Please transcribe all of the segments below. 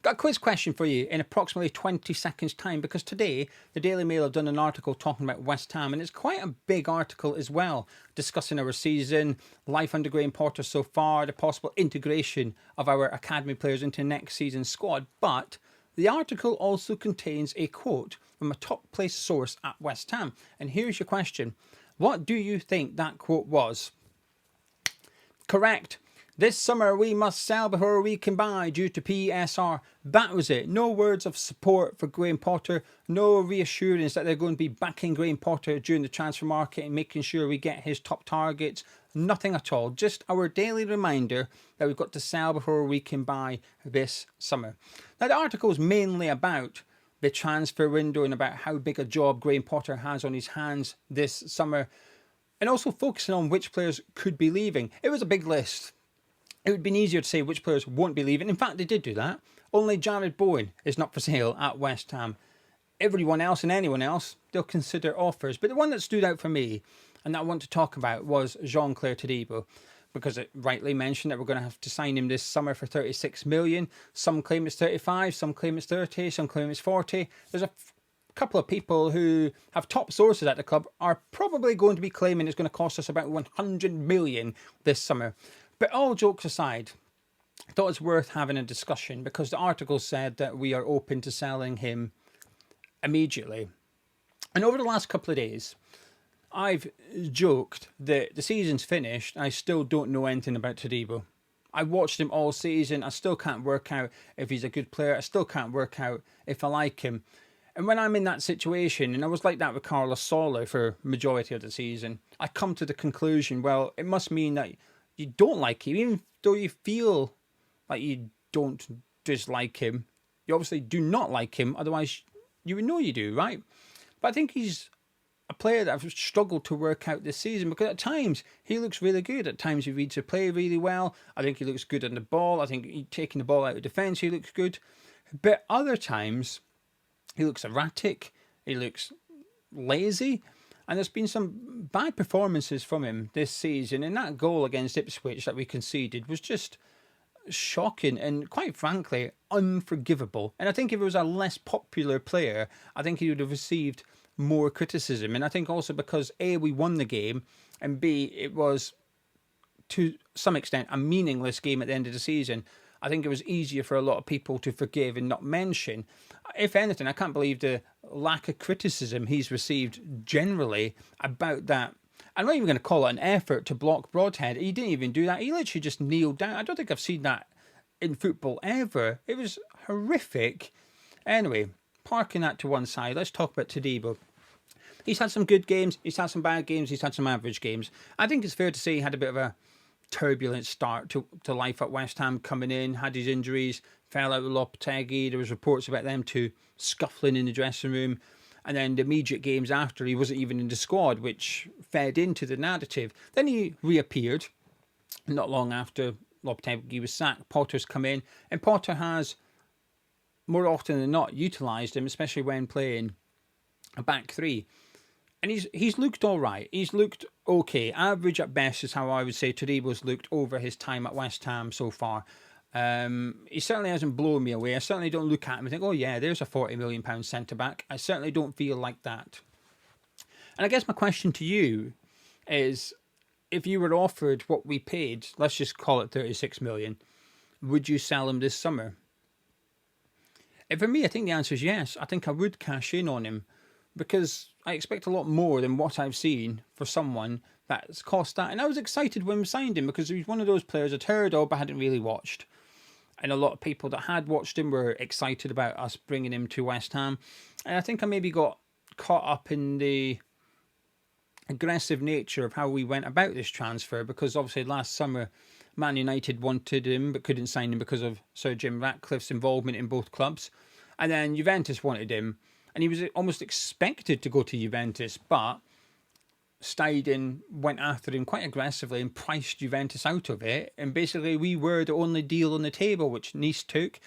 Got a quiz question for you in approximately 20 seconds time, because today the Daily Mail have done an article talking about West Ham, and it's quite a big article as well, discussing our season, life under Graham Potter so far, the possible integration of our academy players into next season's squad. But the article also contains a quote from a top place source at West Ham, and here's your question. What do you think that quote was? Correct. This summer we must sell before we can buy due to PSR. That was it. No words of support for Graham Potter. No reassurance that they're going to be backing Graham Potter during the transfer market and making sure we get his top targets. Nothing at all. Just our daily reminder that we've got to sell before we can buy this summer. Now, the article is mainly about the transfer window and about how big a job Graham Potter has on his hands this summer, and also focusing on which players could be leaving. It was a big list. It would have been easier to say which players won't be leaving. In fact, they did do that. Only Jared Bowen is not for sale at West Ham. Everyone else and anyone else, they'll consider offers. But the one that stood out for me, and that I want to talk about, was Jean-Clair Todibo, because it rightly mentioned that we're going to have to sign him this summer for 36 million. Some claim it's 35, some claim it's 30, some claim it's 40. There's a couple of people who have top sources at the club are probably going to be claiming it's going to cost us about 100 million this summer. But all jokes aside, I thought it's worth having a discussion, because the article said that we are open to selling him immediately. And over the last couple of days, I've joked that the season's finished. I still don't know anything about Todibo. I watched him all season. I still can't work out if he's a good player. I still can't work out if I like him. And when I'm in that situation, and I was like that with Carlos Soler for majority of the season, I come to the conclusion, well, it must mean that you don't like him, even though you feel like you don't dislike him. You obviously do not like him, otherwise you would know you do, right? But I think he's a player that I've struggled to work out this season, because at times he looks really good. At times he reads the play really well. I think he looks good on the ball. I think taking the ball out of defence, he looks good. But other times he looks erratic. He looks lazy. And there's been some bad performances from him this season. And that goal against Ipswich that we conceded was just shocking and, quite frankly, unforgivable. And I think if it was a less popular player, I think he would have received more criticism. And I think also because A, we won the game, and B, it was to some extent a meaningless game at the end of the season. I think it was easier for a lot of people to forgive and not mention. If anything, I can't believe the lack of criticism he's received generally about that. I'm not even going to call it an effort to block Broadhead. He didn't even do that. He literally just kneeled down. I don't think I've seen that in football ever. It was horrific. Anyway, parking that to one side, let's talk about Todibo. He's had some good games. He's had some bad games. He's had some average games. I think it's fair to say he had a bit of a turbulent start to life at West Ham, coming in, had his injuries, fell out with Lopetegui. There was reports about them two scuffling in the dressing room. And then the immediate games after, he wasn't even in the squad, which fed into the narrative. Then he reappeared not long after Lopetegui was sacked. Potter's come in, and Potter has, more often than not, utilised him, especially when playing a back three. And he's looked all right. He's looked okay. Average at best is how I would say Todibo's looked over his time at West Ham so far. He certainly hasn't blown me away. I certainly don't look at him and think, oh yeah, there's a £40 million centre-back. I certainly don't feel like that. And I guess my question to you is, if you were offered what we paid, let's just call it 36 million, would you sell him this summer? And for me, I think the answer is yes. I think I would cash in on him, because I expect a lot more than what I've seen for someone that's cost that. And I was excited when we signed him, because he was one of those players I'd heard of but hadn't really watched. And a lot of people that had watched him were excited about us bringing him to West Ham. And I think I maybe got caught up in the aggressive nature of how we went about this transfer, because obviously last summer Man United wanted him but couldn't sign him because of Sir Jim Ratcliffe's involvement in both clubs. And then Juventus wanted him, and he was almost expected to go to Juventus, but Steiden went after him quite aggressively and priced Juventus out of it. And basically we were the only deal on the table, which Nice took.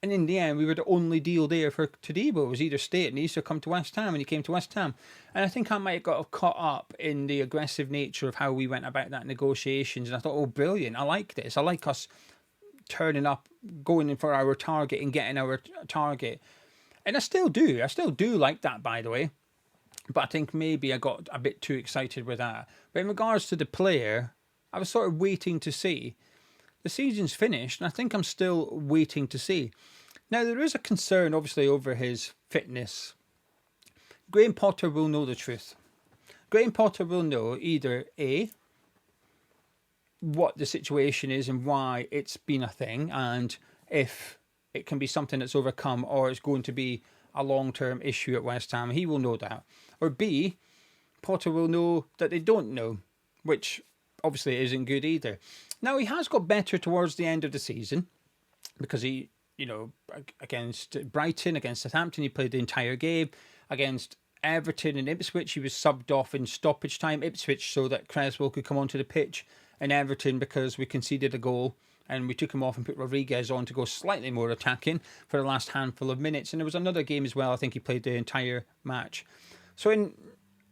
And in the end, we were the only deal there for Todibo. It was either stay at Nice or come to West Ham, and he came to West Ham. And I think I might have got caught up in the aggressive nature of how we went about that negotiations. And I thought, oh, brilliant. I like this. I like us turning up, going in for our target and getting our target. And I still do. I still do like that, by the way. But I think maybe I got a bit too excited with that. But in regards to the player, I was sort of waiting to see. The season's finished, and I think I'm still waiting to see. Now, there is a concern, obviously, over his fitness. Graham Potter will know the truth. Graham Potter will know either A, what the situation is and why it's been a thing, and if it can be something that's overcome or it's going to be a long-term issue at West Ham. He will know that. Or B, Potter will know that they don't know, which obviously isn't good either. Now, he has got better towards the end of the season because he, against Brighton, against Southampton, he played the entire game. Against Everton and Ipswich, he was subbed off in stoppage time. Ipswich so that Creswell could come onto the pitch, and Everton because we conceded a goal and we took him off and put Rodriguez on to go slightly more attacking for the last handful of minutes. And there was another game as well, I think he played the entire match. So in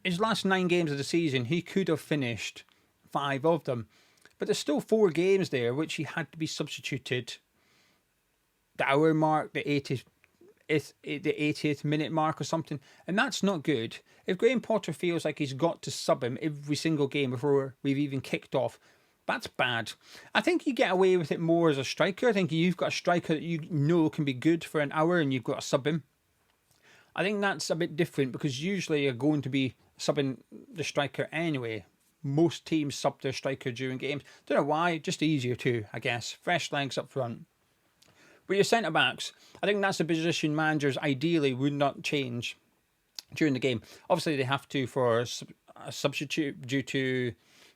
his last 9 games of the season, he could have finished 5 of them. But there's still 4 games there which he had to be substituted. The hour mark, the 80th minute mark or something. And that's not good. If Graham Potter feels like he's got to sub him every single game before we've even kicked off, that's bad. I think you get away with it more as a striker. I think you've got a striker that you know can be good for an hour and you've got to sub him. I think that's a bit different because usually you're going to be subbing the striker anyway. Most teams sub their striker during games. Don't know why, just easier to, I guess. Fresh legs up front. But your centre-backs, I think that's a position managers ideally would not change during the game. Obviously, they have to for a substitute due to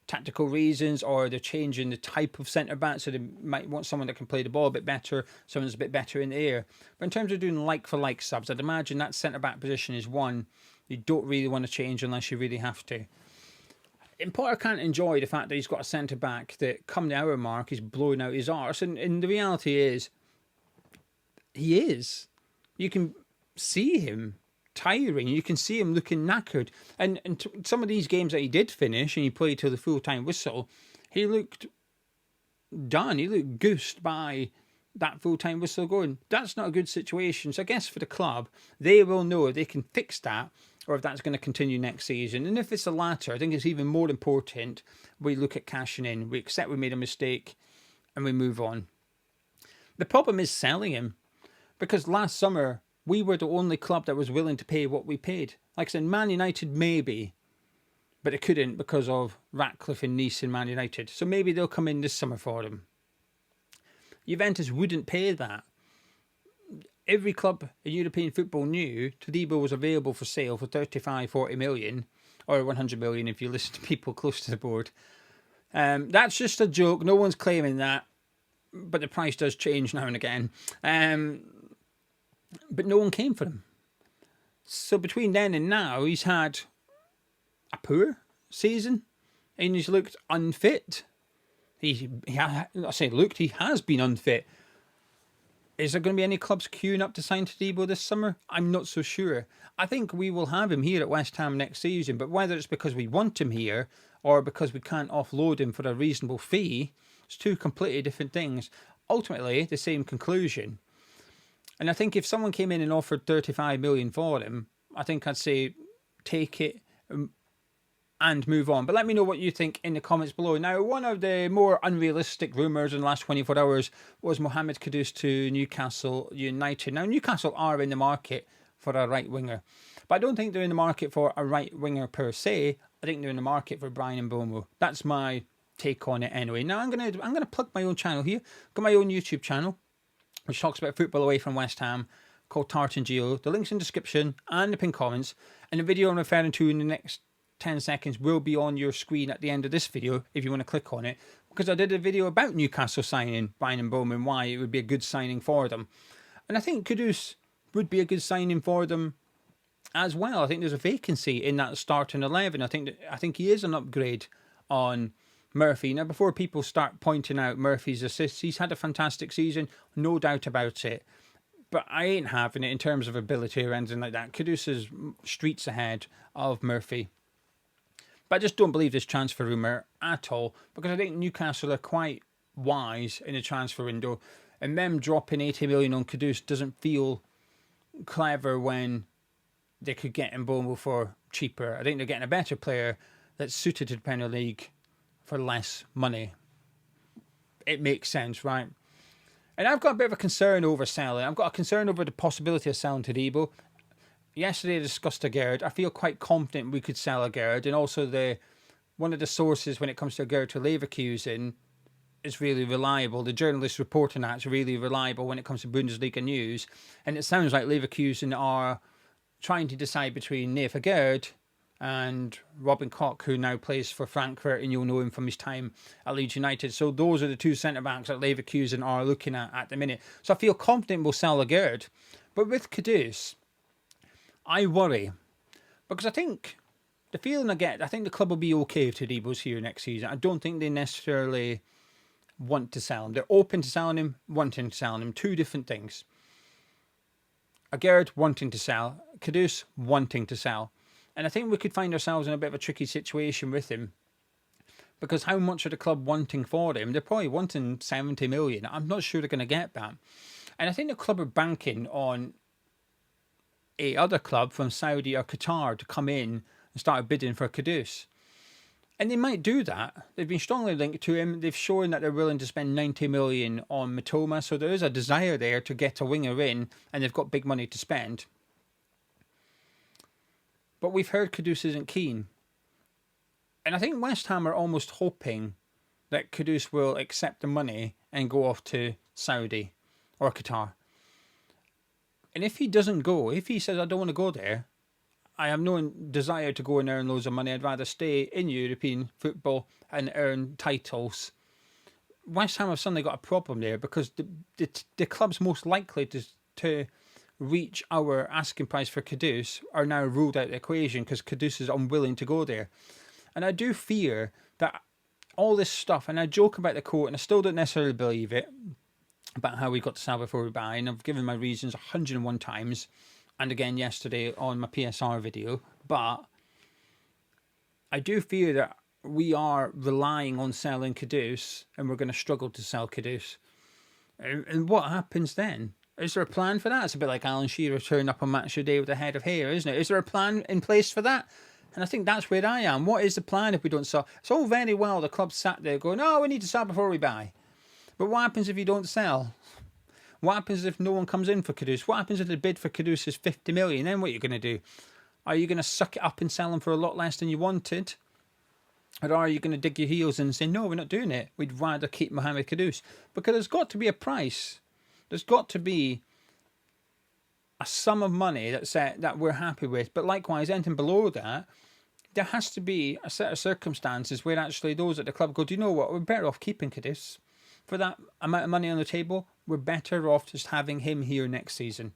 tactical reasons, or they're changing the type of centre-back, so they might want someone that can play the ball a bit better, someone that's a bit better in the air. But in terms of doing like-for-like subs, I'd imagine that centre-back position is one you don't really want to change unless you really have to. And Potter can't enjoy the fact that he's got a centre-back that, come the hour mark, is blowing out his arse. And the reality is, he is. You can see him tiring. You can see him looking knackered. And some of these games that he did finish and he played till the full-time whistle, he looked done. He looked goosed by that full-time whistle going. That's not a good situation. So I guess for the club, they will know if they can fix that or if that's going to continue next season. And if it's the latter, I think it's even more important we look at cashing in. We accept we made a mistake and we move on. The problem is selling him, because last summer we were the only club that was willing to pay what we paid. Like I said, Man United maybe, but it couldn't because of Ratcliffe and Nice and Man United. So maybe they'll come in this summer for him. Juventus wouldn't pay that. Every club in European football knew Todibo was available for sale for 35, 40 million, or 100 million if you listen to people close to the board. That's just a joke. No one's claiming that, but the price does change now and again. But no one came for him. So between then and now, he's had a poor season, and he's looked unfit. He has been unfit. Is there going to be any clubs queuing up to sign Todibo this summer? I'm not so sure. I think we will have him here at West Ham next season, but whether it's because we want him here or because we can't offload him for a reasonable fee, it's 2 completely different things. Ultimately, the same conclusion. And I think if someone came in and offered 35 million for him, I think I'd say take it and move on. But let me know what you think in the comments below. Now, one of the more unrealistic rumours in the last 24 hours was Mohammed Kudus to Newcastle United. Now, Newcastle are in the market for a right winger, but I don't think they're in the market for a right winger per se. I think they're in the market for Bryan Mbeumo. That's my take on it anyway. Now, I'm gonna plug my own channel here. I've got my own YouTube channel, which talks about football away from West Ham, called Tartan Geo. The link's in the description and the pinned comments. And the video I'm referring to in the next 10 seconds will be on your screen at the end of this video if you want to click on it. Because I did a video about Newcastle signing Bryan Mbeumo and why it would be a good signing for them. And I think Kudus would be a good signing for them as well. I think there's a vacancy in that starting 11. I think he is an upgrade on Murphy. Now, before people start pointing out Murphy's assists, he's had a fantastic season, no doubt about it. But I ain't having it in terms of ability or anything like that. Kudus is streets ahead of Murphy. But I just don't believe this transfer rumour at all, because I think Newcastle are quite wise in the transfer window. And them dropping 80 million on Kudus doesn't feel clever when they could get Mbeumo for cheaper. I think they're getting a better player that's suited to the Premier League for less money. It makes sense, right? And I've got a bit of a concern over selling. I've got a concern over the possibility of selling Todibo. Yesterday I discussed Agard. I feel quite confident we could sell Agard. And also one of the sources when it comes to Agard to Leverkusen is really reliable. The journalist reporting that is really reliable when it comes to Bundesliga news. And it sounds like Leverkusen are trying to decide between Neef Agard and Robin Koch, who now plays for Frankfurt, and you'll know him from his time at Leeds United. So those are the two centre-backs that Leverkusen are looking at the minute. So I feel confident we'll sell Agard. But with Kudus, I worry. Because I think the feeling I get, I think the club will be okay if Todibo's here next season. I don't think they necessarily want to sell him. They're open to selling him, wanting to sell him. Two different things. Agard wanting to sell, Kudus wanting to sell. And I think we could find ourselves in a bit of a tricky situation with him. Because how much are the club wanting for him? They're probably wanting 70 million. I'm not sure they're going to get that. And I think the club are banking on a other club from Saudi or Qatar to come in and start bidding for Kudus. And they might do that. They've been strongly linked to him. They've shown that they're willing to spend 90 million on Mitoma. So there is a desire there to get a winger in, and they've got big money to spend. But we've heard Kudus isn't keen. And I think West Ham are almost hoping that Kudus will accept the money and go off to Saudi or Qatar. And if he doesn't go, if he says, I don't want to go there, I have no desire to go and earn loads of money, I'd rather stay in European football and earn titles. West Ham have suddenly got a problem there, because the clubs most likely to reach our asking price for Kudus are now ruled out of the equation because Kudus is unwilling to go there. And I do fear that all this stuff, and I joke about the quote, and I still don't necessarily believe it, about how we got to sell before we buy, and I've given my reasons 101 times, and again yesterday on my PSR video, but I do fear that we are relying on selling Kudus, and we're going to struggle to sell Kudus. And what happens then? Is there a plan for that? It's a bit like Alan Shearer turning up on Match of the Day with a head of hair, isn't it? Is there a plan in place for that? And I think that's where I am. What is the plan if we don't sell? It's all very well the club sat there going, oh, we need to sell before we buy. But what happens if you don't sell? What happens if no one comes in for Kudus? What happens if the bid for Kudus is 50 million? Then what are you going to do? Are you going to suck it up and sell him for a lot less than you wanted? Or are you going to dig your heels in and say, no, we're not doing it. We'd rather keep Mohammed Kudus. Because there's got to be a price. There's got to be a sum of money that we're happy with. But likewise, anything below that, there has to be a set of circumstances where actually those at the club go, do you know what? We're better off keeping Kudus. For that amount of money on the table, we're better off just having him here next season.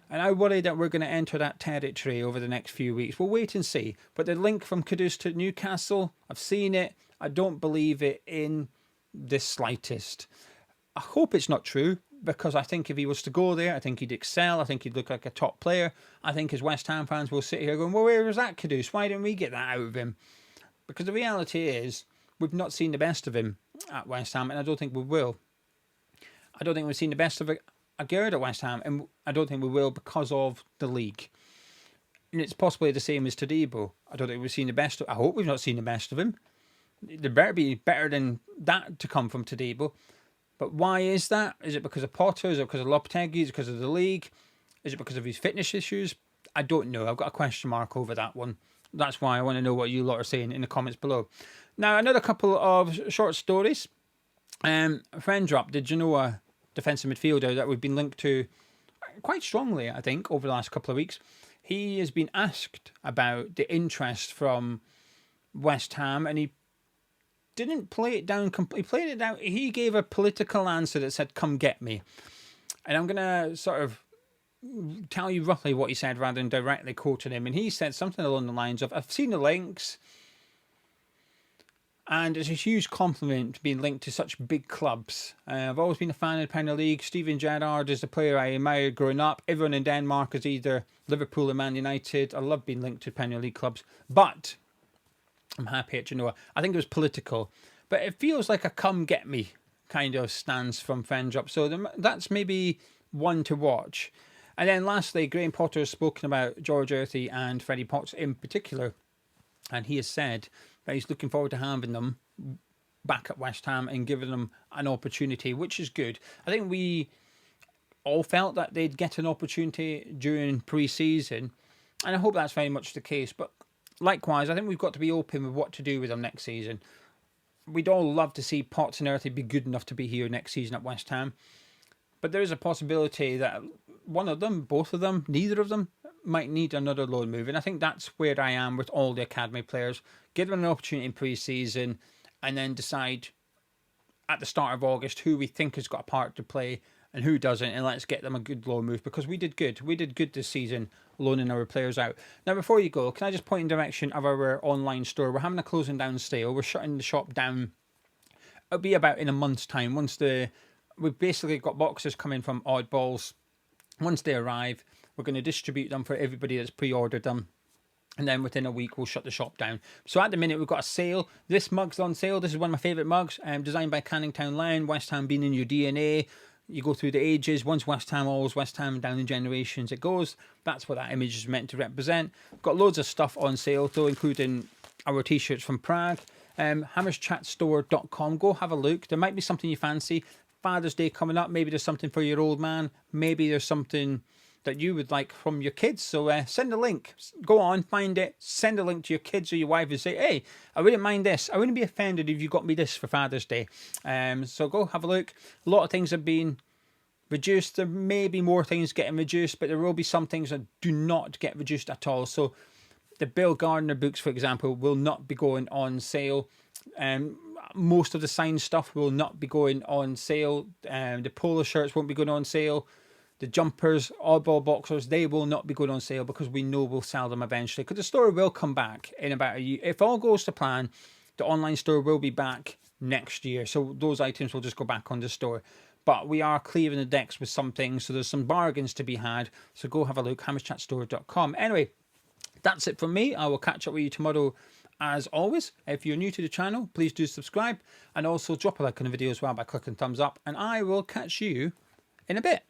And I worry that we're going to enter that territory over the next few weeks. We'll wait and see. But the link from Kudus to Newcastle, I've seen it. I don't believe it in the slightest. I hope it's not true, because I think if he was to go there, I think he'd excel. I think he'd look like a top player. I think as West Ham fans will sit here going, well, where was that Kudus? Why didn't we get that out of him? Because the reality is, we've not seen the best of him at West Ham, and I don't think we will. I don't think we've seen the best of Agard at West Ham, and I don't think we will because of the league. And it's possibly the same as Todibo. I don't think we've seen the best of. I hope we've not seen the best of him. There better be better than that to come from Todibo. But why is that? Is it because of Potter? Is it because of Lopetegui? Is it because of the league? Is it because of his fitness issues? I don't know. I've got a question mark over that one. That's why I want to know what you lot are saying in the comments below. Now, another couple of short stories. Friend drop the Genoa defensive midfielder that we've been linked to quite strongly, I think, over the last couple of weeks. He has been asked about the interest from West Ham, and he didn't play it down completely. He played it down. He gave a political answer that said, come get me. And I'm going to sort of tell you roughly what he said rather than directly quoting him. And he said something along the lines of, I've seen the links, and it's a huge compliment being linked to such big clubs. I've always been a fan of the Premier League. Steven Gerrard is the player I admired growing up. Everyone in Denmark is either Liverpool or Man United. I love being linked to Premier League clubs. But I'm happy at Genoa. I think it was political. but it feels like a come get me kind of stance from Fendrup. So that's maybe one to watch. And then lastly, Graham Potter has spoken about George Earthy and Freddie Potts in particular. And he has said that he's looking forward to having them back at West Ham and giving them an opportunity, which is good. I think we all felt that they'd get an opportunity during pre-season, and I hope that's very much the case. But likewise, I think we've got to be open with what to do with them next season. We'd all love to see Potts and Earthy be good enough to be here next season at West Ham, but there is a possibility that one of them, both of them, neither of them might need another loan move. And I think that's where I am with all the academy players. Give them an opportunity in pre-season and then decide at the start of August who we think has got a part to play and who doesn't, and let's get them a good loan move, because we did good. We did good this season loaning our players out. Now, before you go, can I just point in the direction of our online store? We're having a closing down sale. We're shutting the shop down. It'll be about in a month's time. We've basically got boxes coming from Oddballs. Once they arrive, we're going to distribute them for everybody that's pre-ordered them. And then within a week, we'll shut the shop down. So at the minute, we've got a sale. This mug's on sale. This is one of my favourite mugs, designed by Canning Town Lion. West Ham being in your DNA. You go through the ages. Once West Ham, always West Ham, down in generations it goes. That's what that image is meant to represent. Got loads of stuff on sale, though, including our t-shirts from Prague. hammerschatstore.com. Go have a look. There might be something you fancy. Father's Day coming up. Maybe there's something for your old man. Maybe there's something that you would like from your kids. So send a link. Go on, find it. Send a link to your kids or your wife and say, hey, I wouldn't mind this. I wouldn't be offended if you got me this for Father's Day. So go have a look. A lot of things have been reduced. There may be more things getting reduced, but there will be some things that do not get reduced at all. So the Bill Gardner books, for example, will not be going on sale. Most of the signed stuff will not be going on sale. The polo shirts won't be going on sale. The jumpers, oddball boxers, they will not be going on sale because we know we'll sell them eventually. Because the store will come back in about a year. If all goes to plan, the online store will be back next year. So those items will just go back on the store. But we are clearing the decks with some things. So there's some bargains to be had. So go have a look, hammerschatstore.com. Anyway, that's it from me. I will catch up with you tomorrow as always. If you're new to the channel, please do subscribe. And also drop a like on the video as well by clicking thumbs up. And I will catch you in a bit.